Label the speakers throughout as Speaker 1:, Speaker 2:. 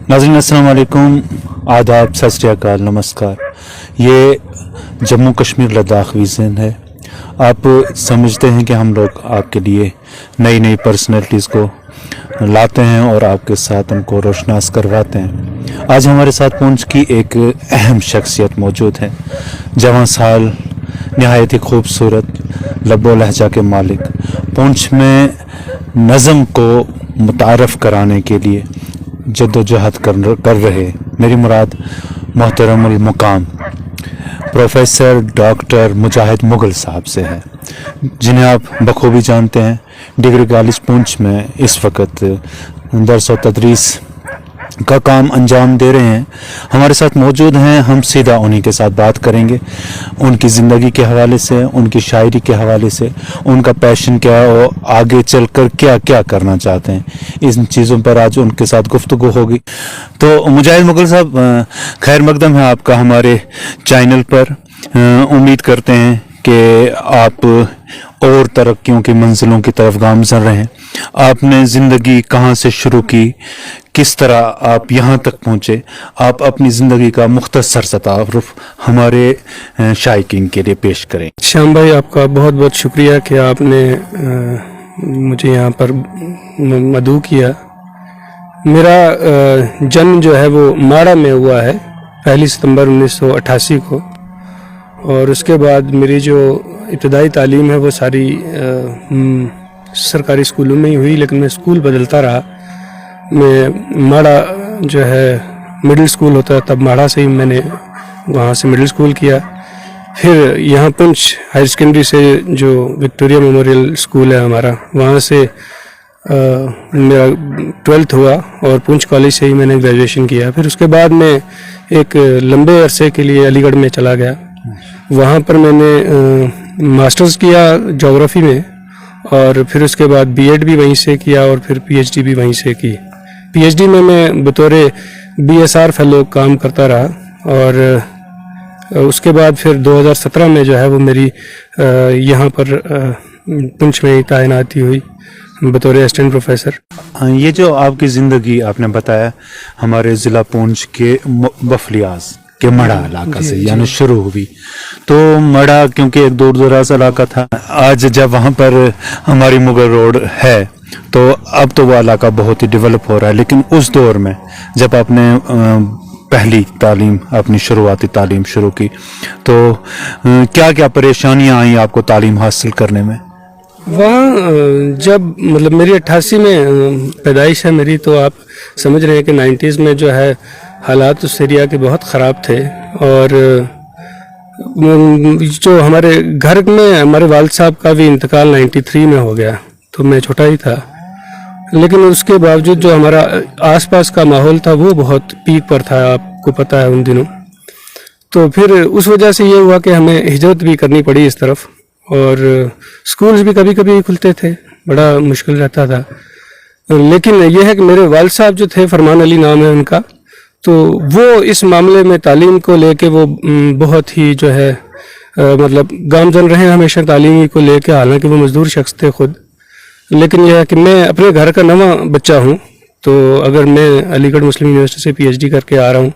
Speaker 1: नाज़रीन अस्सलाम वालेकुम, आदाब, सत श्री अकाल, नमस्कार। ये जम्मू कश्मीर लद्दाख विज़न है। आप समझते हैं कि हम लोग आपके लिए नई नई पर्सनैलिटीज़ को लाते हैं और आपके साथ उनको रोशनास करवाते हैं। आज हमारे साथ पुंछ की एक अहम शख्सियत मौजूद है। जवां साल, नहायत ही खूबसूरत, लब्बो लहजा के मालिक, पुंछ में नज़म को मुतारफ़ कराने के लिए जद्दोजहद कर रहे, मेरी मुराद मोहतरमुल मुकाम प्रोफेसर डॉक्टर मुजाहिद मुगल साहब से है, जिन्हें आप बखूबी जानते हैं। डिग्री कॉलेज पुंछ में इस वक्त दरस व तदरीस का काम अंजाम दे रहे हैं। हमारे साथ मौजूद हैं। हम सीधा उन्हीं के साथ बात करेंगे, उनकी ज़िंदगी के हवाले से, उनकी शायरी के हवाले से, उनका पैशन क्या है और आगे चलकर क्या क्या करना चाहते हैं, इन चीज़ों पर आज उनके साथ गुफ्तगू होगी। तो मुजाहिद मुगल साहब, खैर मकदम है आपका हमारे चैनल पर। उम्मीद करते हैं कि आप और तरक्कियों की मंजिलों की तरफ गामज़न रहें। आपने ज़िंदगी कहाँ से शुरू की, किस तरह आप यहाँ तक पहुँचे, आप अपनी ज़िंदगी का मुख्तसर सा तारुफ हमारे शायकीन के लिए पेश करें।
Speaker 2: श्याम भाई, आपका बहुत बहुत शुक्रिया कि आपने मुझे यहाँ पर मदऊ किया। मेरा जन्म जो है वो माड़ा में हुआ है 1 सितंबर 1988 को, और उसके बाद मेरी जो इब्तदाई तालीम है वो सारी सरकारी स्कूलों में ही हुई, लेकिन मैं स्कूल बदलता रहा। मैं माड़ा जो है मिडिल स्कूल होता है, तब माड़ा से ही मैंने वहाँ से मिडिल स्कूल किया। फिर यहाँ पुंछ हायर सेकेंडरी से जो विक्टोरिया मेमोरियल स्कूल है हमारा, वहाँ से मेरा 12th हुआ और पुंछ कॉलेज से ही मैंने ग्रेजुएशन किया। फिर उसके बाद मैं एक लंबे अरसे के लिए अलीगढ़ में चला गया। वहाँ पर मैंने मास्टर्स किया ज्योग्राफी में, और फिर उसके बाद बीएड भी वहीं से किया और फिर पीएचडी भी वहीं से की। पीएचडी में मैं बतौर बीएसआर फेलो काम करता रहा, और उसके बाद फिर 2017 में जो है वो मेरी यहाँ पर पुंछ में तैनाती हुई बतौर असिस्टेंट प्रोफेसर।
Speaker 1: ये जो आपकी ज़िंदगी आपने बताया हमारे ज़िला पुंछ के बफलियाज के मड़ा इलाका से यानी शुरू हुई, तो मड़ा क्योंकि एक दूर दराज इलाका था। आज जब वहाँ पर हमारी मुगल रोड है तो अब तो वो इलाका बहुत ही डेवलप हो रहा है, लेकिन उस दौर में जब आपने पहली तालीम, अपनी शुरुआती तालीम शुरू की, तो क्या क्या परेशानियाँ आई आपको तालीम हासिल करने में?
Speaker 2: वहाँ जब मतलब मेरी 88 में पैदाइश है मेरी, तो आप समझ रहे हैं कि 90s में जो है हालात उस एरिया के बहुत ख़राब थे। और जो हमारे घर में हमारे वालिद साहब का भी इंतकाल 93 में हो गया, तो मैं छोटा ही था, लेकिन उसके बावजूद जो हमारा आसपास का माहौल था वो बहुत पीक पर था, आपको पता है उन दिनों। तो फिर उस वजह से ये हुआ कि हमें हिजरत भी करनी पड़ी इस तरफ, और स्कूल्स भी कभी कभी खुलते थे, बड़ा मुश्किल रहता था। लेकिन यह है कि मेरे वालिद साहब जो थे, फरमान अली नाम है उनका, तो वो इस मामले में तालीम को लेके वो बहुत ही जो है मतलब गामजन रहे हमेशा तालीम को लेके। हालांकि वो मजदूर शख्स थे खुद, लेकिन यह है कि मैं अपने घर का नवा बच्चा हूँ, तो अगर मैं अलीगढ़ मुस्लिम यूनिवर्सिटी से पीएचडी करके आ रहा हूँ,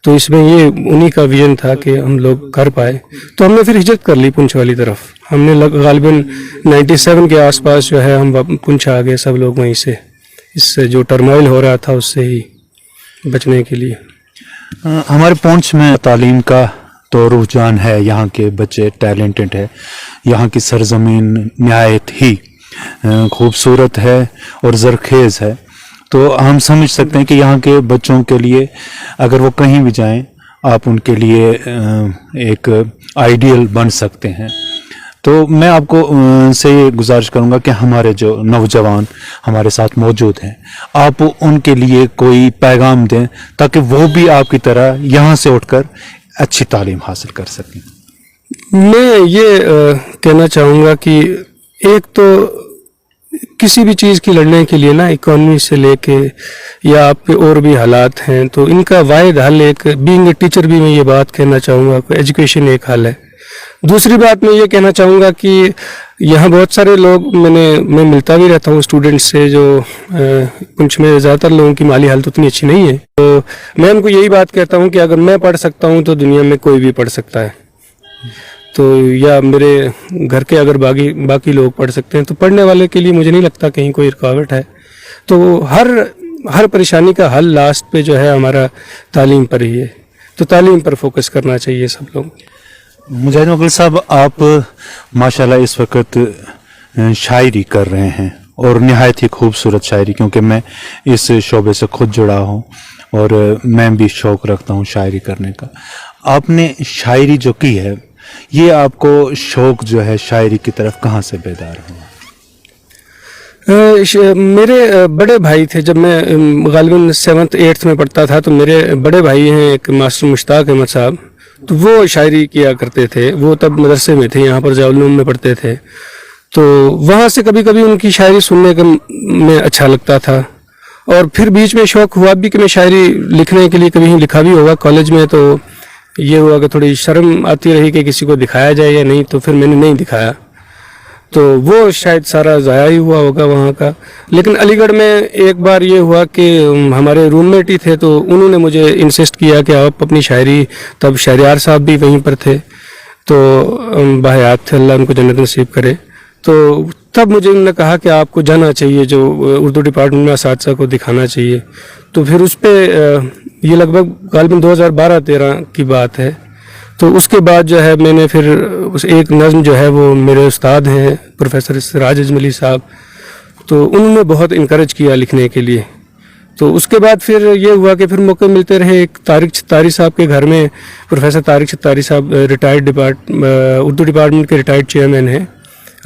Speaker 2: तो इसमें ये उन्हीं का विजन था कि हम लोग कर पाए। तो हमने फिर हिजरत कर ली पुंछ वाली तरफ। हमने गालिबन 97 के आसपास जो है हम पुंछ आ गए सब लोग वहीं से, इससे जो टर्मोइल हो रहा था उससे ही बचने के लिए।
Speaker 1: हमारे पुंछ में तालीम का तो रुझान है, यहाँ के बच्चे टैलेंटेड है, यहाँ की सरजमीन नहायत ही खूबसूरत है और ज़रखेज़ है। तो हम समझ सकते हैं कि यहाँ के बच्चों के लिए अगर वो कहीं भी जाएं, आप उनके लिए एक आइडियल बन सकते हैं। तो मैं आपको से ये गुजारिश करूँगा कि हमारे जो नौजवान हमारे साथ मौजूद हैं, आप उनके लिए कोई पैगाम दें ताकि वो भी आपकी तरह यहाँ से उठकर अच्छी तालीम हासिल कर सकें।
Speaker 2: मैं ये कहना चाहूँगा कि एक तो किसी भी चीज़ की लड़ने के लिए ना, इकोनॉमी से लेके या आपके और भी हालात हैं, तो इनका वाहिद हल एक बीइंग ए टीचर भी मैं ये बात कहना चाहूँगा, एजुकेशन एक हल है। दूसरी बात मैं ये कहना चाहूँगा कि यहाँ बहुत सारे लोग मैं मिलता भी रहता हूँ स्टूडेंट्स से, जो पुंछ में ज़्यादातर लोगों की माली हालत उतनी अच्छी नहीं है। तो मैं उनको यही बात कहता हूँ कि अगर मैं पढ़ सकता हूँ तो दुनिया में कोई भी पढ़ सकता है। तो या मेरे घर के अगर बाकी लोग पढ़ सकते हैं, तो पढ़ने वाले के लिए मुझे नहीं लगता कहीं कोई रुकावट है। तो हर परेशानी का हल लास्ट पे जो है हमारा तालीम पर ही है। तो तालीम पर फोकस करना चाहिए सब लोग।
Speaker 1: मुजाहिद मुग़ल साहब, आप माशाल्लाह इस वक्त शायरी कर रहे हैं और निहायत ही खूबसूरत शायरी, क्योंकि मैं इस शोबे से खुद जुड़ा हूँ और मैं भी शौक़ रखता हूँ शायरी करने का। आपने शायरी जो की है, ये आपको शौक़ जो है शायरी की तरफ कहाँ से बेदार हुआ?
Speaker 2: मेरे बड़े भाई थे, जब मैं गालिबन 7th 8th में पढ़ता था, तो मेरे बड़े भाई हैं एक मास्टर मुश्ताक अहमद साहब, तो वो शायरी किया करते थे। वो तब मदरसे में थे, यहाँ पर जाउलूम में पढ़ते थे। तो वहाँ से कभी कभी उनकी शायरी सुनने का में अच्छा लगता था। और फिर बीच में शौक़ हुआ भी कि मैं शायरी लिखने के लिए कभी लिखा भी होगा कॉलेज में। तो ये हुआ कि थोड़ी शर्म आती रही कि किसी को दिखाया जाए या नहीं, तो फिर मैंने नहीं दिखाया। तो वो शायद सारा ज़ाया ही हुआ होगा वहाँ का। लेकिन अलीगढ़ में एक बार ये हुआ कि हमारे रूममेट ही थे, तो उन्होंने मुझे इंसिस्ट किया कि आप अपनी शायरी, तब शहरियार साहब भी वहीं पर थे, तो बाहयात थे, अल्लाह उनको जन्नत नसीब करे। तो तब मुझे उन्होंने कहा कि आपको जाना चाहिए, जो उर्दू डिपार्टमेंट में असातिज़ा को दिखाना चाहिए। तो फिर उस पर ये लगभग गालिबन 2012-13 की बात है। तो उसके बाद जो है मैंने फिर उस एक नज़्म जो है, वो मेरे उस्ताद हैं प्रोफेसर सिराज अजमली साहब, तो उन्होंने बहुत इनकरेज किया लिखने के लिए। तो उसके बाद फिर ये हुआ कि फिर मौके मिलते रहे। एक तारिक छत्तारी साहब के घर में, प्रोफेसर तारिक छत्तारी साहब रिटायर्ड उर्दू डिपार्टमेंट के रिटायर्ड चेयरमैन हैं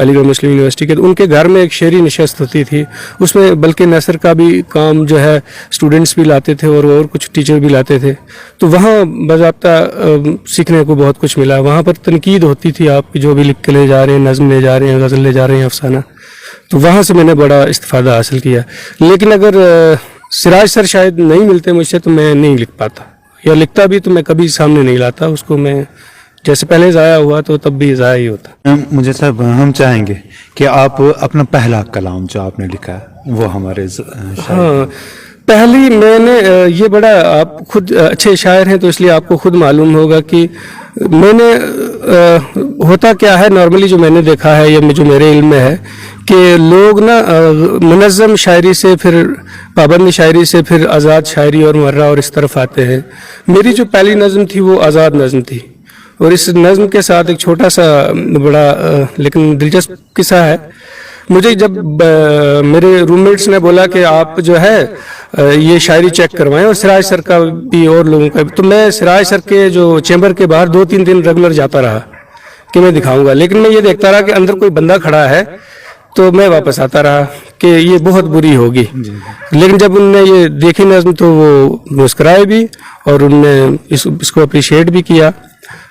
Speaker 2: अलीगढ़ मुस्लिम यूनिवर्सिटी के। तो उनके घर में एक शेरी नशस्त होती थी, उसमें बल्कि नसर का भी काम जो है स्टूडेंट्स भी लाते थे और कुछ टीचर भी लाते थे। तो वहाँ बाज़ाब्ता सीखने को बहुत कुछ मिला। वहाँ पर तनकीद होती थी, आप जो भी लिख के ले जा रहे हैं, नज़्म ले जा रहे हैं, गज़ल ले जा रहे हैं, अफसाना। तो वहाँ से मैंने बड़ा इस्तिफ़ादा हासिल किया। लेकिन अगर सिराज सर शायद नहीं मिलते मुझसे, तो मैं नहीं लिख पाता, या लिखता भी तो मैं कभी सामने नहीं लाता उसको। मैं जैसे पहले ज़ाया हुआ तो तब भी ज़ाया ही होता।
Speaker 1: मुझे साहब, हम चाहेंगे कि आप अपना पहला कलाम जो आपने लिखा है वो हमारे
Speaker 2: हाँ, पहली मैंने ये बड़ा, आप खुद अच्छे शायर हैं तो इसलिए आपको खुद मालूम होगा कि मैंने होता क्या है नॉर्मली, जो मैंने देखा है या जो मेरे इल्म में है, कि लोग ना मुनज़्ज़म शायरी से, फिर पाबंद शायरी से, फिर आज़ाद शायरी और मर्रा और इस तरफ आते हैं। मेरी जो पहली नज़्म थी वो आज़ाद नज़्म थी। और इस नज़्म के साथ एक छोटा सा बड़ा लेकिन दिलचस्प किस्सा है। मुझे जब मेरे रूममेट्स ने बोला कि आप जो है ये शायरी चेक करवाएं, और सिराज सर का भी और लोगों का भी, तो मैं सिराज सर के जो चैम्बर के बाहर 2-3 दिन रेगुलर जाता रहा कि मैं दिखाऊंगा। लेकिन मैं ये देखता रहा कि अंदर कोई बंदा खड़ा है, तो मैं वापस आता रहा कि ये बहुत बुरी होगी। लेकिन जब उनने ये देखी नज़्म तो वो मुस्कुराए भी और उनने इसको अप्रिशिएट भी किया,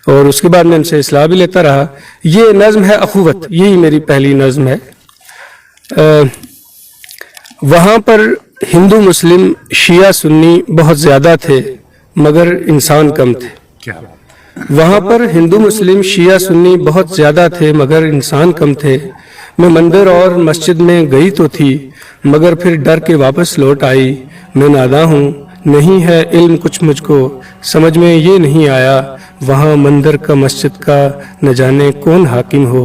Speaker 2: और उसके बाद मैं उनसे इस्लाह भी लेता रहा। ये नज़्म है अखुवत, यही मेरी पहली नज़्म है। वहाँ पर हिंदू मुस्लिम शिया सुन्नी बहुत ज़्यादा थे मगर इंसान कम थे। वहाँ पर हिंदू मुस्लिम शिया सुन्नी बहुत ज़्यादा थे मगर इंसान कम थे। मैं मंदिर और मस्जिद में गई तो थी मगर फिर डर के वापस लौट आई। मैं नादा हूँ, नहीं है इल्म कुछ मुझको, समझ में ये नहीं आया वहाँ मंदिर का मस्जिद का न जाने कौन हाकिम हो।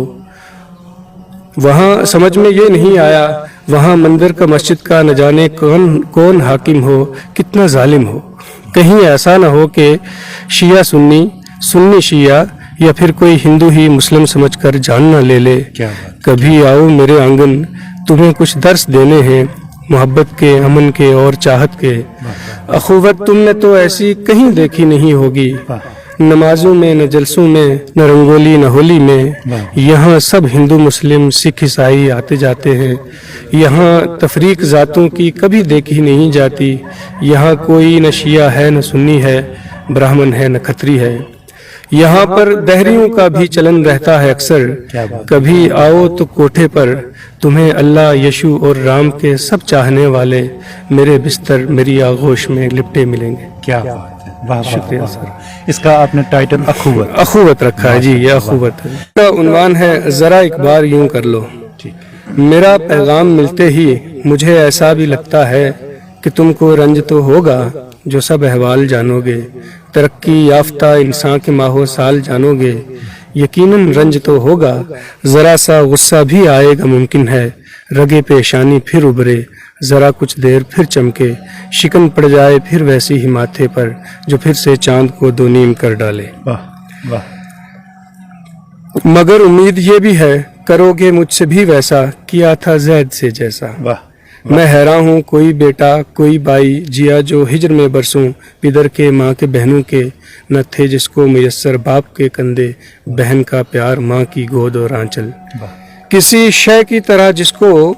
Speaker 2: वहाँ समझ में ये नहीं आया वहाँ मंदिर का मस्जिद का न जाने कौन हाकिम हो, कितना जालिम हो। कहीं ऐसा न हो कि शिया सुन्नी, सुन्नी शिया, या फिर कोई हिंदू ही मुस्लिम समझकर जान न ले ले। कभी आओ मेरे आंगन, तुम्हें कुछ दर्स देने हैं, मोहब्बत के, अमन के और चाहत के। अखुवत तुमने तो ऐसी कहीं देखी नहीं होगी, नमाजों में न जलसों में न रंगोली न होली में। यहाँ सब हिंदू मुस्लिम सिख ईसाई आते जाते हैं। यहाँ तफरीक ज़ातों की कभी देखी नहीं जाती। यहाँ कोई न शिया है न सुन्नी है, ब्राह्मण है न खत्री है। यहाँ पर दहरियों का भी चलन रहता है अक्सर, कभी आओ तो कोठे पर, तुम्हें अल्लाह यशु और राम के सब चाहने वाले मेरे बिस्तर मेरी आगोश में लिपटे मिलेंगे।
Speaker 1: क्या बात है, वाह वाह,
Speaker 2: शुक्रिया
Speaker 1: वाह,
Speaker 2: सर।
Speaker 1: वाह। इसका आपने टाइटल अखुवत।
Speaker 2: अखुवत रखा है जी, ये अखुवत है। इसका उन्वान है जरा एक बार यूं कर लो। मेरा पैगाम मिलते ही मुझे ऐसा भी लगता है कि तुमको रंज तो होगा जो सब अहवाल जानोगे, तरक्की याफ्ता इंसान के माहो साल जानोगे, यकीनन रंज तो होगा, जरा सा गुस्सा भी आएगा मुमकिन है, रगे पेशानी फिर उभरे, जरा कुछ देर फिर चमके, शिकन पड़ जाए फिर वैसी ही माथे पर जो फिर से चांद को दो नीम कर डाले।
Speaker 1: वाह वाह,
Speaker 2: मगर उम्मीद ये भी है करोगे मुझसे भी वैसा किया था जैद से जैसा।
Speaker 1: वाह
Speaker 2: मैं हैरान हूँ कोई बेटा कोई बाई जिया जो हिजर में बरसूं, पिदर के माँ के बहनों के न थे जिसको मुयस्सर, बाप के कंधे बहन का प्यार, माँ की गोद और आंचल, किसी शय की तरह जिसको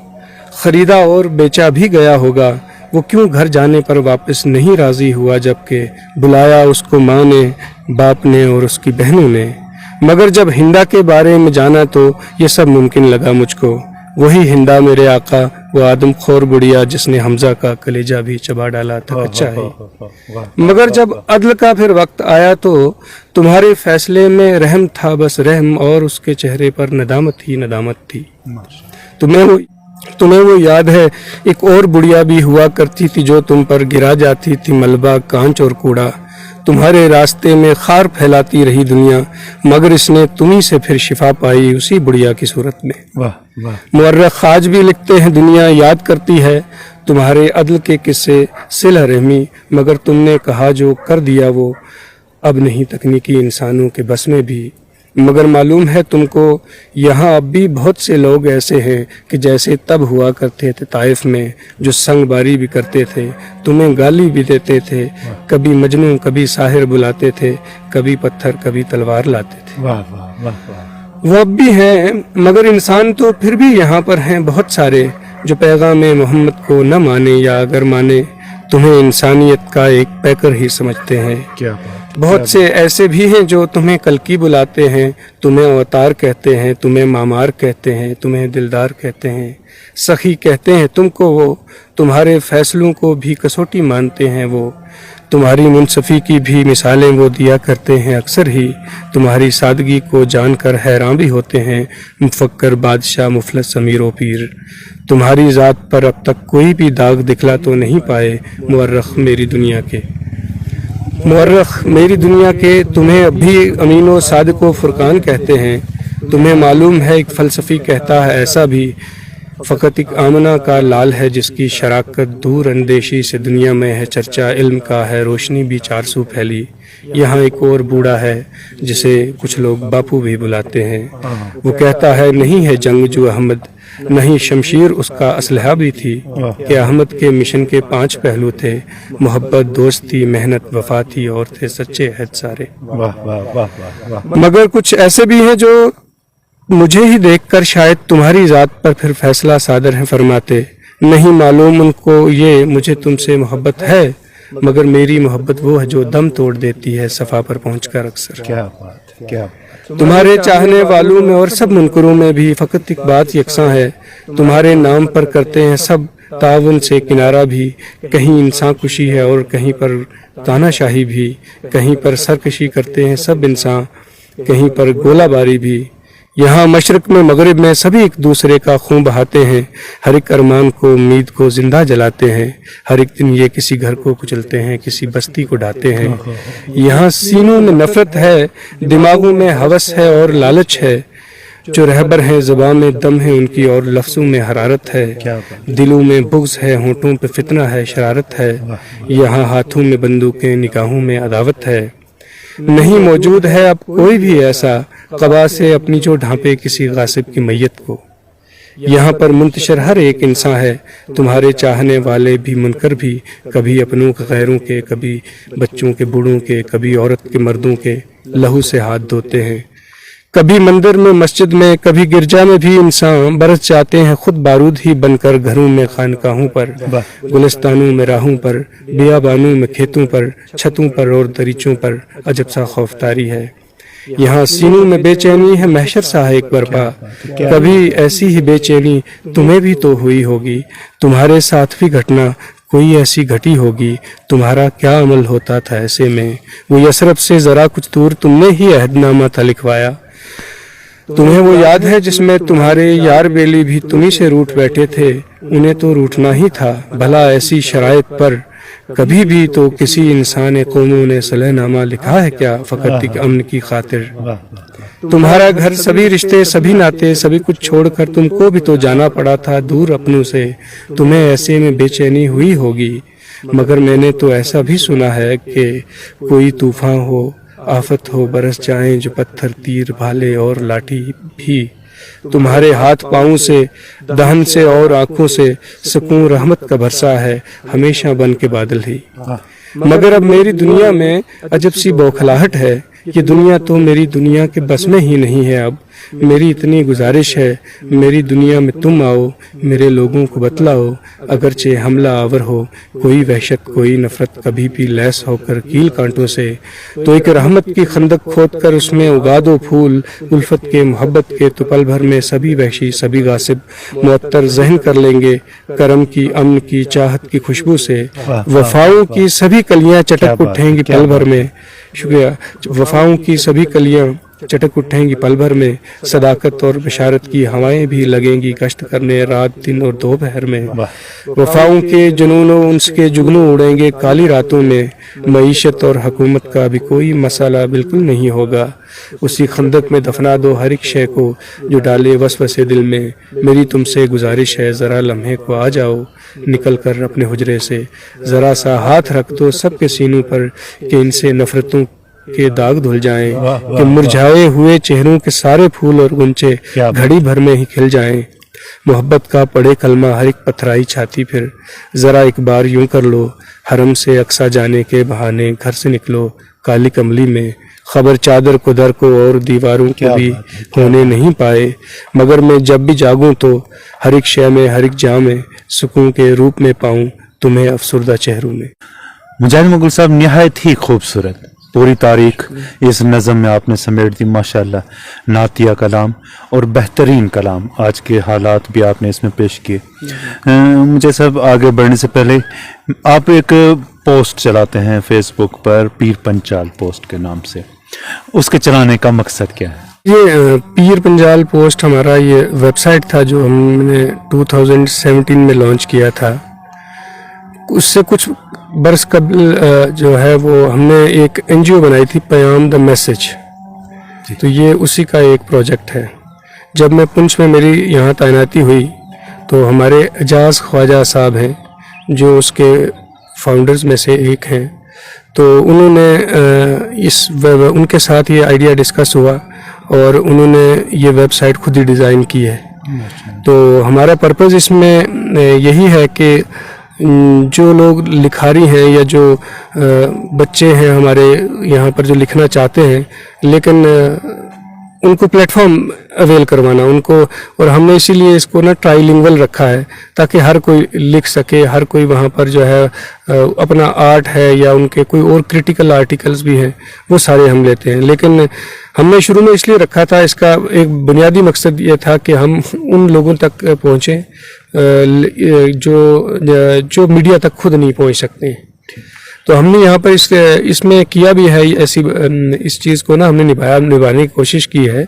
Speaker 2: खरीदा और बेचा भी गया होगा, वो क्यों घर जाने पर वापस नहीं राजी हुआ जबकि बुलाया उसको माँ ने, बाप ने और उसकी बहनों ने। मगर जब हिंदा के बारे में जाना तो ये सब मुमकिन लगा मुझको, वही हिंदा मेरे आका, वो आदम खोर बुढ़िया जिसने हमजा का कलेजा भी चबा डाला था कच्चा ही। मगर जब अदल का फिर वक्त आया तो तुम्हारे फैसले में रहम था, बस रहम, और उसके चेहरे पर नदामत ही नदामत थी। तुम्हें वो याद है एक और बुढ़िया भी हुआ करती थी जो तुम पर गिरा जाती थी मलबा, कांच और कूड़ा, तुम्हारे रास्ते में खार फैलाती रही दुनिया, मगर इसने तुम्ही से फिर शिफा पाई उसी बुढ़िया की सूरत में।
Speaker 1: वाह वाह,
Speaker 2: मुअर्रिख आज भी लिखते हैं दुनिया याद करती है तुम्हारे अदल के किस्से, सिला रहमी, मगर तुमने कहा जो कर दिया वो अब नहीं तकनीकी इंसानों के बस में भी। मगर मालूम है तुमको यहाँ अब भी बहुत से लोग ऐसे हैं कि जैसे तब हुआ करते थे ताइफ में, जो संगबारी भी करते थे, तुम्हें गाली भी देते थे, कभी मजनू कभी साहिर बुलाते थे, कभी पत्थर कभी तलवार लाते थे।
Speaker 1: वाह वाह वाह वाह,
Speaker 2: वो अब भी हैं, मगर इंसान तो फिर भी यहाँ पर हैं बहुत सारे जो पैगाम मोहम्मद को न माने, या अगर माने तुम्हें इंसानियत का एक पैकर ही समझते हैं।
Speaker 1: क्या बात,
Speaker 2: बहुत से ऐसे भी हैं जो तुम्हें कल्की बुलाते हैं, तुम्हें अवतार कहते हैं, तुम्हें मामार कहते हैं, तुम्हें दिलदार कहते हैं, सखी कहते हैं तुमको वो, तुम्हारे फैसलों को भी कसौटी मानते हैं वो, तुम्हारी मुनसफी की भी मिसालें वो दिया करते हैं अक्सर ही, तुम्हारी सादगी को जानकर हैरान भी होते हैं मुफक्कर बादशाह मुफलस अमीर व पीर। तुम्हारी ज़ात पर अब तक कोई भी दाग दिखला तो नहीं पाए मुअर्रिख मेरी दुनिया के, मुअर्रिख मेरी दुनिया के, तुम्हें अब भी अमीन व सादिक व फुरकान कहते हैं। तुम्हें मालूम है एक फ़लसफ़ी कहता है ऐसा भी, फ़कत एक आमना का लाल है जिसकी शराकत दूर अंदेशी से दुनिया में है चर्चा, इल्म का है रोशनी भी 400 फैली। यहाँ एक और बूढ़ा है जिसे कुछ लोग बापू भी बुलाते हैं, वो कहता है नहीं है जंगजू अहमद, नहीं शमशीर उसका असलहा भी थी, कि अहमद के मिशन के 5 पहलू थे, मोहब्बत, दोस्ती, मेहनत, वफा थी, और थे सच्चे अहद सारे।
Speaker 1: वाह वाह वाह वाह,
Speaker 2: मगर कुछ ऐसे भी हैं जो मुझे ही देखकर शायद तुम्हारी ज़ात पर फिर फैसला सादर है फरमाते, नहीं मालूम उनको ये मुझे तुमसे मोहब्बत है, मगर मेरी मोहब्बत वो है जो दम तोड़ देती है सफ़ा पर पहुंचकर अक्सर।
Speaker 1: क्या बात है, क्या
Speaker 2: तुम्हारे चाहने वालों में और सब मुनकरों में भी फ़कत एक बात यकसां है, तुम्हारे नाम पर करते हैं सब तावन से किनारा भी, कहीं इंसान खुशी है और कहीं पर तानाशाही भी, कहीं पर सरकशी करते हैं सब इंसान, कहीं पर गोलाबारी भी। यहाँ मशरक में मगरिब में सभी एक दूसरे का खून बहाते हैं, हर एक अरमान को उम्मीद को जिंदा जलाते हैं, हर एक दिन ये किसी घर को कुचलते हैं, किसी बस्ती को ढाते हैं। यहाँ सीनों में नफरत है, दिमागों में हवस है और लालच है, जो रहबर हैं ज़बान में दम है उनकी और लफ्ज़ों में हरारत है, दिलों में बुग़्ज़ है, होंठों पे फितना है, शरारत है। यहाँ हाथों में बंदूकें, निगाहों में अदावत है। नहीं मौजूद है अब कोई भी ऐसा कबा से अपनी जो ढांपे किसी गासिब की मैयत को। यहाँ पर मुंतशर हर एक इंसान है, तुम्हारे चाहने वाले भी मुनकर भी, कभी अपनों के गैरों के, कभी बच्चों के बूढ़ों के, कभी औरत के मर्दों के लहू से हाथ धोते हैं। कभी मंदिर में मस्जिद में कभी गिरजा में भी इंसान बरस जाते हैं खुद बारूद ही बनकर, घरों में खानकाहों पर, गुलिस्तानों में राहों पर, बियाबानों में खेतों पर, छतों पर और दरीचों पर अजब सा खौफतारी है। यहाँ सीनों में बेचैनी है, महशर सा है एक बरपा। कभी ऐसी ही बेचैनी तुम्हें भी तो हुई होगी, तुम्हारे साथ भी घटना कोई ऐसी घटी होगी, तुम्हारा क्या अमल होता था ऐसे में। वो यशरफ से जरा कुछ दूर तुमने ही अहदनामा था लिखवाया। तुम्हें वो याद है जिसमें तुम्हारे यार बेली भी तुम्ही से रूठ बैठे थे, उन्हें तो रूठना ही था भला ऐसी शराइत पर। कभी भी तो किसी इंसान कौमों ने सलहनामा लिखा है क्या फकत एक अमन की खातिर। तुम्हारा घर, सभी रिश्ते, सभी नाते, सभी कुछ छोड़कर तुमको भी तो जाना पड़ा था दूर अपनों से। तुम्हें ऐसे में बेचैनी हुई होगी, मगर मैंने तो ऐसा भी सुना है कि कोई तूफान हो, आफत हो, बरस जाएं जो पत्थर, तीर, भाले और लाठी भी। तुम्हारे हाथ पाँव से, दहन से और आंखों से सुकून रहमत का बरसा है, हमेशा बन के बादल ही। मगर अब मेरी दुनिया में अजब सी बौखलाहट है, ये दुनिया तो मेरी दुनिया के बस में ही नहीं है अब। मेरी इतनी गुजारिश है, मेरी दुनिया में तुम आओ, मेरे लोगों को बतलाओ, अगरचे हमला आवर हो कोई वहशत, कोई नफरत, कभी भी लैस होकर कील कांटों से, तो एक रहमत की खंदक खोद कर उसमें उगा दो फूल उल्फत के, मोहब्बत के। तो पल भर में सभी वहशी, सभी गासिब मुअत्तर जहन कर लेंगे करम की, अमन की, चाहत की खुशबू से। वफाओं की सभी कलियां चटक उठेंगी पल भर में। शुक्रिया। वफाओं की सभी कलियां चटक उठेंगी पल भर में, सदाकत और बशारत की हवाएं भी लगेंगी गश्त करने रात दिन और दोपहर में। वफाओं के जुनून उनके जुगनू उड़ेंगे काली रातों में। मईशत और हुकूमत का भी कोई मसला बिल्कुल नहीं होगा, उसी खंदक में दफना दो हर एक शय को जो डाले वसवसे दिल में। मेरी तुमसे गुजारिश है ज़रा लम्हे को आ जाओ निकल कर अपने हुजरे से, ज़रा सा हाथ रख दो सबके सीनों पर कि इनसे नफरतों के दाग धुल जाएं, कि मुरझाए हुए चेहरों के सारे फूल और गुंचे घड़ी भर में ही खिल जाएं। मोहब्बत का पड़े कलमा हर एक पथराई छाती फिर, जरा एक बार यूं कर लो हरम से अक्सा जाने के बहाने घर से निकलो काली कमली में। खबर चादर को दर को और दीवारों को भी होने नहीं पाए, मगर मैं जब भी जागूं तो हर एक शय में, हर एक जा में सुकून के रूप में पाऊं तुम्हें अफसरदा चेहरों में।
Speaker 1: मुजाहिद मुगल साहब, निहायत ही खूबसूरत पूरी तारीख इस नज़म में आपने समेट दी माशाल्लाह। नातिया कलाम और बेहतरीन कलाम, आज के हालात भी आपने इसमें पेश किए। मुझे सब आगे बढ़ने से पहले, आप एक पोस्ट चलाते हैं फेसबुक पर, पीर पंचाल पोस्ट के नाम से, उसके चलाने का मकसद क्या है?
Speaker 2: ये पीर पंजाल पोस्ट हमारा ये वेबसाइट था जो हमने 2017 में लॉन्च किया था। उससे कुछ बरस कबल जो है वो हमने एक एनजीओ बनाई थी, पयाम द मैसेज। तो ये उसी का एक प्रोजेक्ट है। जब मैं पुंछ में मेरी यहाँ तैनाती हुई तो हमारे एजाज ख्वाजा साहब हैं जो उसके फाउंडर्स में से एक हैं, तो उन्होंने उनके साथ ये आइडिया डिस्कस हुआ और उन्होंने ये वेबसाइट खुद ही डिज़ाइन की है। तो हमारा पर्पज़ इसमें यही है कि जो लोग लिखारी हैं या जो बच्चे हैं हमारे यहाँ पर जो लिखना चाहते हैं लेकिन उनको प्लेटफॉर्म अवेल करवाना उनको, और हमने इसीलिए इसको ना ट्राइलिंगुअल रखा है ताकि हर कोई लिख सके, हर कोई वहाँ पर जो है अपना आर्ट है या उनके कोई और क्रिटिकल आर्टिकल्स भी हैं वो सारे हम लेते हैं। लेकिन हमने शुरू में इसलिए रखा था, इसका एक बुनियादी मकसद ये था कि हम उन लोगों तक पहुँचें जो मीडिया तक खुद नहीं पहुँच सकते। तो हमने यहाँ पर इसमें किया भी है ऐसी, इस चीज़ को ना हमने निभाने की कोशिश की है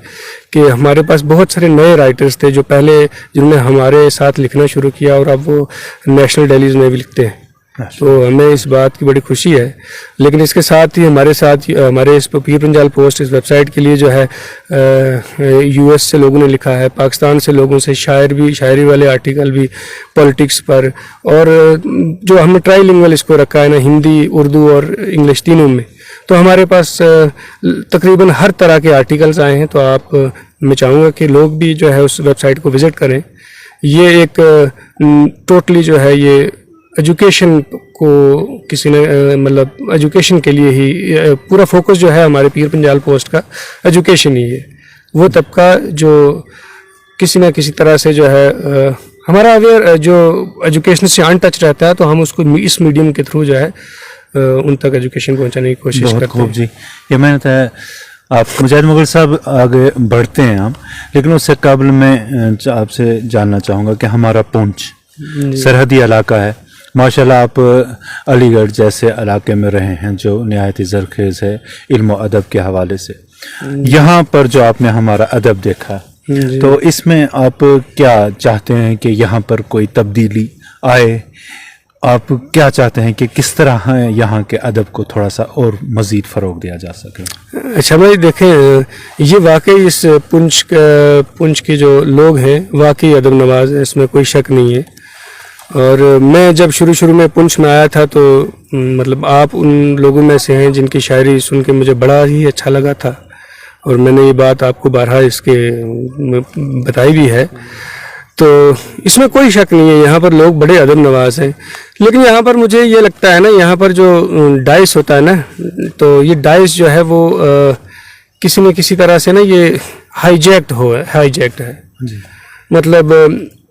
Speaker 2: कि हमारे पास बहुत सारे नए राइटर्स थे जो पहले जिन्होंने हमारे साथ लिखना शुरू किया और अब वो नेशनल डेलीज में भी लिखते हैं। तो हमें इस बात की बड़ी खुशी है। लेकिन इसके साथ ही हमारे इस पीर पंजाल पोस्ट इस वेबसाइट के लिए जो है यूएस से लोगों ने लिखा है, पाकिस्तान से लोगों से शायरी वाले आर्टिकल भी पॉलिटिक्स पर, और जो हमने ट्राइलिंगुअल इसको रखा है ना, हिंदी, उर्दू और इंग्लिश तीनों में। तो हमारे पास तकरीबन हर तरह के आर्टिकल्स आए हैं। तो मैं चाहूँगा कि लोग भी जो है उस वेबसाइट को विज़िट करें। ये एक टोटली जो है ये एजुकेशन को किसी ने मतलब एजुकेशन के लिए ही पूरा फोकस जो है हमारे पीर पंजाल पोस्ट का एजुकेशन ही है। वो तबका जो किसी न किसी तरह से जो है हमारा अवेयर जो एजुकेशन से अनटच रहता है, तो हम उसको इस मीडियम के थ्रू जो है उन तक एजुकेशन पहुंचाने की कोशिश करते हैं।
Speaker 1: खूब जी, ये मेहनत है। आप मुजाहिद मुगल साहब आगे बढ़ते हैं हम, लेकिन उससे कबल मैं आपसे जानना चाहूँगा कि हमारा पुंछ सरहदी इलाका है, माशाल्लाह आप अलीगढ़ जैसे इलाके में रहे हैं जो निहायत ही ज़रखेज़ है इल्म और अदब के हवाले से। यहाँ पर जो आपने हमारा अदब देखा, तो इसमें आप क्या चाहते हैं कि यहाँ पर कोई तब्दीली आए? आप क्या चाहते हैं कि किस तरह यहाँ के अदब को थोड़ा सा और मज़ीद फ़रोग दिया जा सके?
Speaker 2: अच्छा भाई देखें, ये वाकई इस पुंछ के जो लोग हैं वाकई अदब नवाज है, इसमें कोई शक नहीं है। और मैं जब शुरू में पुंछ में आया था तो मतलब आप उन लोगों में से हैं जिनकी शायरी सुन के मुझे बड़ा ही अच्छा लगा था, और मैंने ये बात आपको बारहा इसके बताई भी है। तो इसमें कोई शक नहीं है, यहाँ पर लोग बड़े अदब नवाज हैं। लेकिन यहाँ पर मुझे ये लगता है ना, यहाँ पर जो डाइस होता है ना, तो ये डाइस जो है वो किसी न किसी तरह से ना ये हाईजैक्ट है। मतलब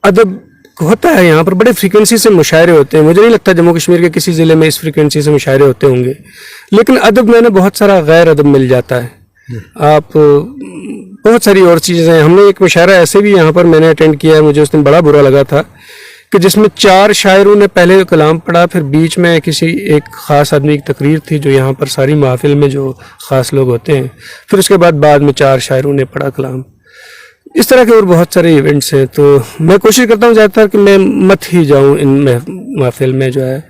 Speaker 2: अदब होता है यहाँ पर, बड़े फ्रीक्वेंसी से मुशायरे होते हैं। मुझे नहीं लगता जम्मू कश्मीर के किसी ज़िले में इस फ्रीक्वेंसी से मुशायरे होते होंगे। लेकिन अदब में ना बहुत सारा गैर अदब मिल जाता है, आप बहुत सारी और चीज़ें हैं। हमने एक मुशायरा ऐसे भी यहाँ पर मैंने अटेंड किया है, मुझे उस दिन बड़ा बुरा लगा था कि जिसमें 4 शायरों ने पहले कलाम पढ़ा, फिर बीच में किसी एक ख़ास आदमी की तकरीर थी जो यहाँ पर सारी महफिल में जो ख़ास लोग होते हैं, फिर उसके बाद में 4 शायरों ने पढ़ा कलाम। इस तरह के और बहुत सारे इवेंट्स हैं। तो मैं कोशिश करता हूँ ज़्यादातर कि मैं मत ही जाऊँ इन महफिल में जो है,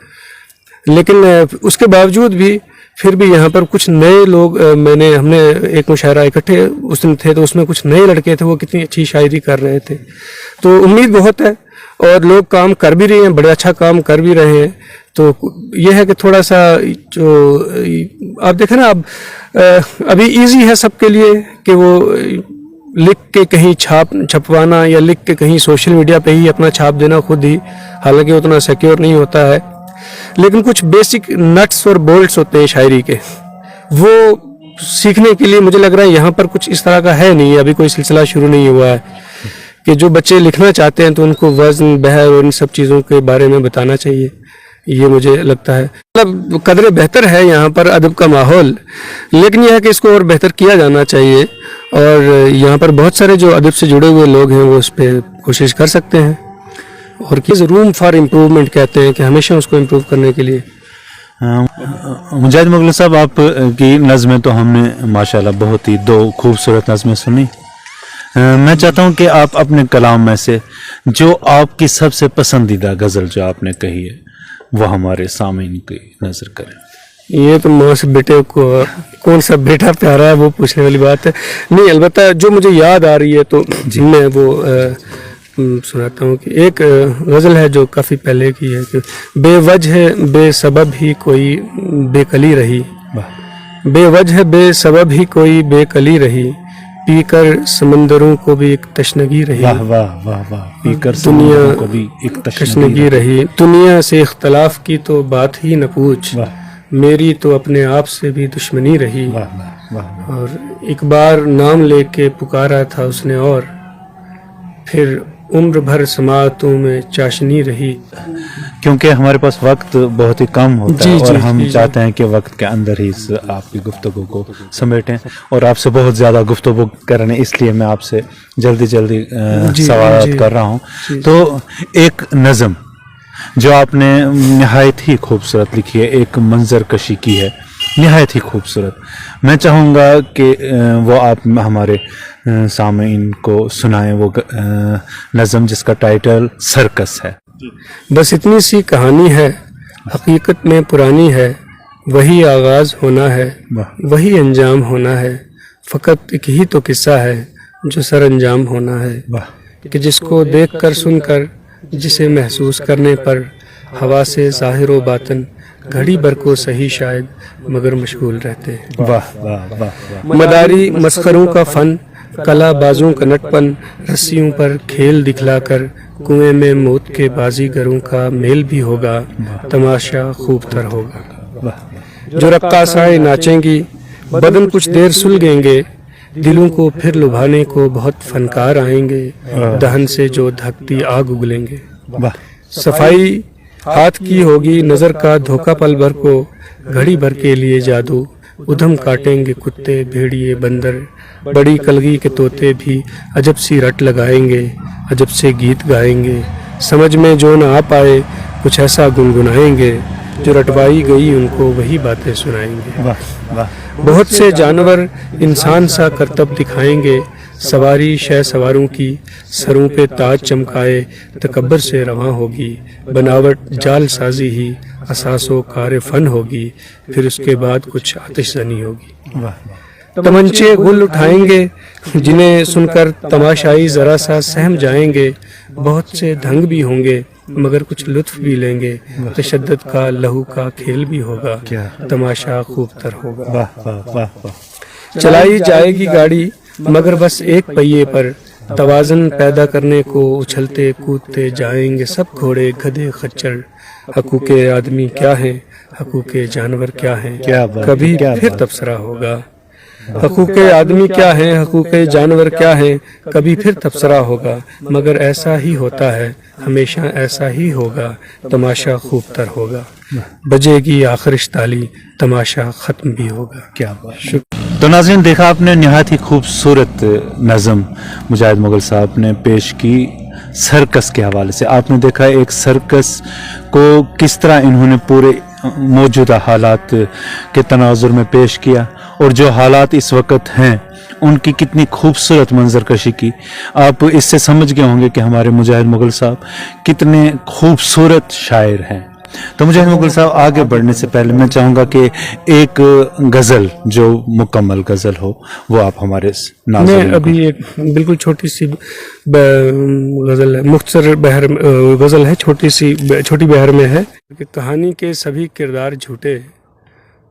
Speaker 2: लेकिन उसके बावजूद भी फिर भी यहाँ पर कुछ नए लोग हमने एक मुशायरा इकट्ठे उस दिन थे, तो उसमें कुछ नए लड़के थे, वो कितनी अच्छी शायरी कर रहे थे। तो उम्मीद बहुत है और लोग काम कर भी रहे हैं, बड़े अच्छा काम कर भी रहे हैं। तो यह है कि थोड़ा सा जो आप देखें ना, अब अभी इजी है सबके लिए कि वो लिख के कहीं छपवाना या लिख के कहीं सोशल मीडिया पे ही अपना छाप देना खुद ही, हालांकि उतना सिक्योर नहीं होता है। लेकिन कुछ बेसिक नट्स और बोल्ट्स होते हैं शायरी के, वो सीखने के लिए मुझे लग रहा है यहाँ पर कुछ इस तरह का है नहीं, अभी कोई सिलसिला शुरू नहीं हुआ है कि जो बच्चे लिखना चाहते हैं तो उनको वज़न, बहर और इन सब चीज़ों के बारे में बताना चाहिए। ये मुझे लगता है मतलब कदरे बेहतर है यहाँ पर अदब का माहौल, लेकिन यह है कि इसको और बेहतर किया जाना चाहिए। और यहाँ पर बहुत सारे जो अदब से जुड़े हुए लोग हैं वो उस पर कोशिश कर सकते हैं, और किस रूम फॉर इम्प्रूवमेंट कहते हैं कि हमेशा उसको इम्प्रूव करने के लिए।
Speaker 1: मुजाहिद मुगल साहब, आप की नज़में तो हमने माशाल्लाह बहुत ही 2 खूबसूरत नज़में सुनी। मैं चाहता हूँ कि आप अपने कलाम में से जो आपकी सबसे पसंदीदा गज़ल जो आपने कही है वो हमारे सामईन की नज़र करें।
Speaker 2: ये तो माँ से बेटे को कौन सा बेटा प्यारा है वो पूछने वाली बात है। नहीं, अलबत्ता जो मुझे याद आ रही है तो मैं वो सुनाता हूँ कि एक गज़ल है जो काफ़ी पहले की है कि बेवजह बेसबब ही कोई बेकली रही, बेवजह बेसबब ही कोई बेकली रही, पीकर समंदरों को भी एक तशनगी रही।
Speaker 1: वाह वाह वाह वाह, पीकर
Speaker 2: दुनिया
Speaker 1: को भी एक
Speaker 2: तशनगी रही, दुनिया से इख्तलाफ की तो बात ही न पूछ, मेरी तो अपने आप से भी दुश्मनी रही। और एक बार नाम लेके पुकारा था उसने और फिर उम्र भर समातों में चाशनी रही।
Speaker 1: क्योंकि हमारे पास वक्त बहुत ही कम होता है और हम चाहते हैं कि वक्त के अंदर ही आपकी गुफ्तगू को समेटें, और आपसे बहुत ज़्यादा गुफ्तगू करने इसलिए मैं आपसे जल्दी सवाल कर रहा हूँ। तो एक नज़म जो आपने नहायत ही खूबसूरत लिखी है, एक मंजर कशी की है नहायत ही खूबसूरत, मैं चाहूँगा कि वो आप हमारे सामईन को सुनाएं वो नज़म जिसका टाइटल सर्कस है।
Speaker 2: बस इतनी सी कहानी है, हकीकत में पुरानी है, वही आगाज़ होना है, वही अंजाम होना है, फ़कत एक ही तो किस्सा है जो सर अंजाम होना है, कि जिसको देख कर सुन कर जिसे महसूस करने पर हवा से ज़ाहिर व बातन घड़ी भर को सही शायद मगर मशगूल रहते हैं।
Speaker 1: वाह वाह वाह।
Speaker 2: मदारी मस्खरों का फ़न, कला बाजों का नटपन, रस्सियों पर खेल दिखलाकर कुएं में मौत के बाजीगरों का मेल भी होगा, तमाशा खूब तर होगा। जो रक्कासाएं नाचेंगी बदन कुछ देर सुलगेंगे, दिलों को फिर लुभाने को बहुत फनकार आएंगे, दहन से जो धकती आग उगलेंगे। सफाई हाथ की होगी नज़र का धोखा पल भर को, घड़ी भर के लिए जादू उधम काटेंगे कुत्ते भेड़िए बंदर, बड़ी कलगी के तोते भी अजब सी रट लगाएंगे, अजब से गीत गाएंगे, समझ में जो न आ पाए कुछ ऐसा गुनगुनाएंगे, जो रटवाई गई उनको वही बातें सुनाएंगे।
Speaker 1: वाह वाह,
Speaker 2: बहुत से जानवर इंसान सा करतब दिखाएंगे, सवारी शह सवारों की सरों पे ताज चमकाए, तकब्बर से रवां होगी, बनावट जाल साजी ही असासो कार फन होगी, फिर उसके बाद कुछ आतिशजनी होगी।
Speaker 1: वाह
Speaker 2: तमंचे गुल उठाएंगे जिन्हें सुनकर तमाशाई जरा सा सहम जाएंगे, बहुत से ढंग भी होंगे मगर कुछ लुत्फ भी लेंगे, तशद्दुद का लहू का खेल भी होगा,
Speaker 1: क्या?
Speaker 2: तमाशा खूब तर होगा।
Speaker 1: वाह वाह वाह वाह,
Speaker 2: चलाई जाएगी गाड़ी मगर बस एक पहिए पर, तवाज़ुन पैदा करने को उछलते कूदते जाएंगे सब घोड़े गधे खच्चर, हकूके आदमी क्या हैं हकूके जानवर क्या हैं,
Speaker 1: क्या बात है,
Speaker 2: कभी
Speaker 1: क्या
Speaker 2: फिर
Speaker 1: बात।
Speaker 2: तबसरा होगा। हकूके आदमी क्या हैं हकूके जानवर क्या हैं, कभी फिर तबसरा होगा, मगर ऐसा ही होता है हमेशा ऐसा ही होगा, तमाशा खूब तर होगा, बजेगी आखिरिश ताली तमाशा ख़त्म भी होगा।
Speaker 1: क्या बात। तो नाज़रीन, देखा आपने निहायत ही खूबसूरत नज़म मुजाहिद मुग़ल साहब ने पेश की सर्कस के हवाले से। आपने देखा एक सर्कस को किस तरह इन्होंने पूरे मौजूदा हालात के तनाजुर में पेश किया, और जो हालात इस वक्त हैं उनकी कितनी खूबसूरत मंजरकशी की। आप इससे समझ गए होंगे कि हमारे मुजाहिद मुग़ल साहब कितने खूबसूरत शायर हैं। तो मुजाहिद मुग़ल साहब, आगे बढ़ने से पहले मैं चाहूँगा कि एक गज़ल जो मुकम्मल गज़ल हो वो आप हमारे
Speaker 2: मैं
Speaker 1: नाज़रीन
Speaker 2: अभी एक बिल्कुल छोटी सी गज़ल है, मुख्तसर बहर गज़ल है, छोटी बहर में है कि कहानी के सभी किरदार झूठे,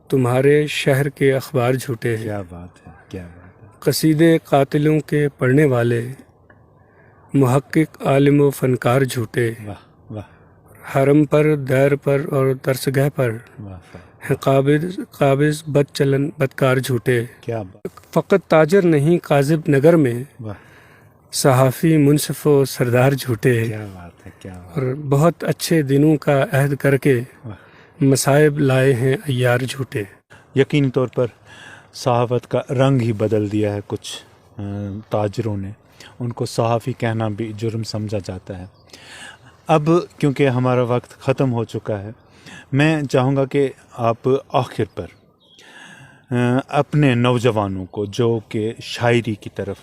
Speaker 2: तुम्हारे शहर के अखबार झूठे,
Speaker 1: क्या बात है, क्या बात है।
Speaker 2: कसीदे कातिलों के पढ़ने वाले, मुहक्किक आलिम व फनकार झूठे,
Speaker 1: वाह वाह
Speaker 2: हरम पर दैर पर और दरसगाह पर
Speaker 1: वाह,
Speaker 2: हैं काबिज बद चलन बदकार झूठे,
Speaker 1: क्या बात,
Speaker 2: फ़कत ताजर नहीं काजिब नगर में,
Speaker 1: वाह
Speaker 2: सहाफ़ी मुनसिफ व सरदार झूठे,
Speaker 1: क्या बात है, क्या बात,
Speaker 2: और बहुत अच्छे दिनों का अहद करके
Speaker 1: वाह।
Speaker 2: मसाइब लाए हैं अय्यार झूठे।
Speaker 1: यकीनी तौर पर सहाफ़त का रंग ही बदल दिया है कुछ ताजरों ने, उनको सहाफ़ी कहना भी जुर्म समझा जाता है। अब क्योंकि हमारा वक्त ख़त्म हो चुका है, मैं चाहूँगा कि आप आखिर पर अपने नौजवानों को जो कि शायरी की तरफ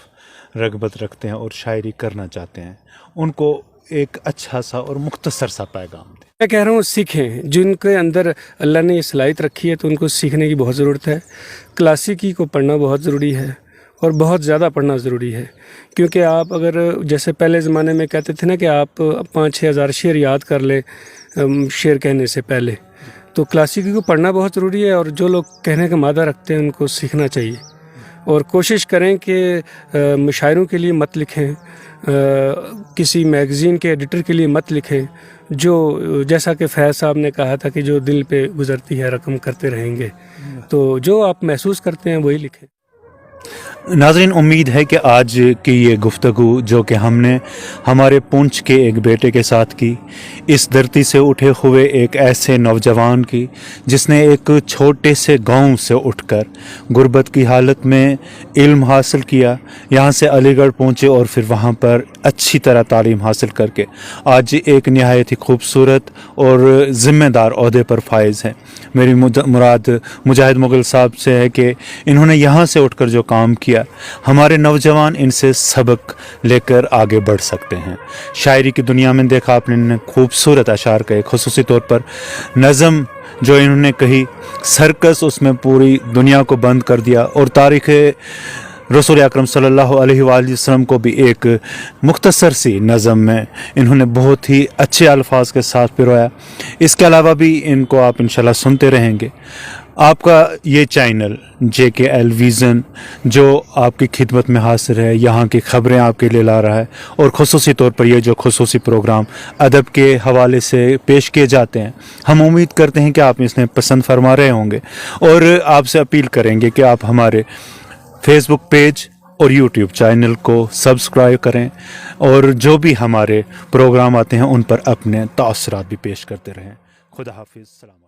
Speaker 1: रग़बत रखते हैं और शायरी करना चाहते हैं, उनको एक अच्छा सा और मुख्तसर सा पैगाम दें।
Speaker 2: मैं कह रहा हूँ सीखें, जिनके अंदर अल्लाह ने ये सलाहियत रखी है तो उनको सीखने की बहुत ज़रूरत है। क्लासिकी को पढ़ना बहुत ज़रूरी है और बहुत ज़्यादा पढ़ना ज़रूरी है, क्योंकि आप अगर जैसे पहले ज़माने में कहते थे ना कि आप 5-6 हज़ार शेर याद कर लें शेर कहने से पहले, तो क्लासिकी को पढ़ना बहुत ज़रूरी है। और जो लोग कहने का मादा रखते हैं उनको सीखना चाहिए, और कोशिश करें कि मुशायरों के लिए मत लिखें, किसी मैगज़ीन के एडिटर के लिए मत लिखें, जो जैसा कि फैज़ साहब ने कहा था कि जो दिल पे गुज़रती है रकम करते रहेंगे, तो जो आप महसूस करते हैं वही लिखें।
Speaker 1: नाज़रीन, उम्मीद है कि आज की ये गुफ्तगू जो कि हमने हमारे पुंछ के एक बेटे के साथ की, इस धरती से उठे हुए एक ऐसे नौजवान की जिसने एक छोटे से गांव से उठकर गुर्बत की हालत में इल्म हासिल किया, यहाँ से अलीगढ़ पहुँचे और फिर वहाँ पर अच्छी तरह तालीम हासिल करके आज एक नहायत ही खूबसूरत और ज़िम्मेदार ओहदे पर फाइज़ हैं। मेरी मुराद मुजाहिद मुग़ल साहब से है कि इन्होंने यहाँ से उठकर जो काम किया, हमारे नौजवान इनसे सबक लेकर आगे बढ़ सकते हैं। शायरी की दुनिया में देखा आपने खूबसूरत अशार कहे, खुसूसी तौर पर नज़म जो इन्होंने कही, सर्कस उसमें पूरी दुनिया को बंद कर दिया, और तारीख़ रसूल अकरम सल्लल्लाहु अलैहि वसल्लम को भी एक मुख्तसर सी नज़म में इन्होंने बहुत ही अच्छे अल्फाज के साथ पिरोया। इसके अलावा भी इनको आप इंशाल्लाह सुनते रहेंगे। आपका ये चैनल JKL विज़न जो आपकी खिदमत में हासिल है, यहाँ की ख़बरें आपके लिए ला रहा है, और ख़ुसूसी तौर पर ये जो ख़ुसूसी प्रोग्राम अदब के हवाले से पेश किए जाते हैं, हम उम्मीद करते हैं कि आप इसमें पसंद फरमा रहे होंगे, और आपसे अपील करेंगे कि आप हमारे फेसबुक पेज और यूट्यूब चैनल को सब्सक्राइब करें, और जो भी हमारे प्रोग्राम आते हैं उन पर अपने तासरात भी पेश करते रहें। खुदा हाफिज़। सलाम।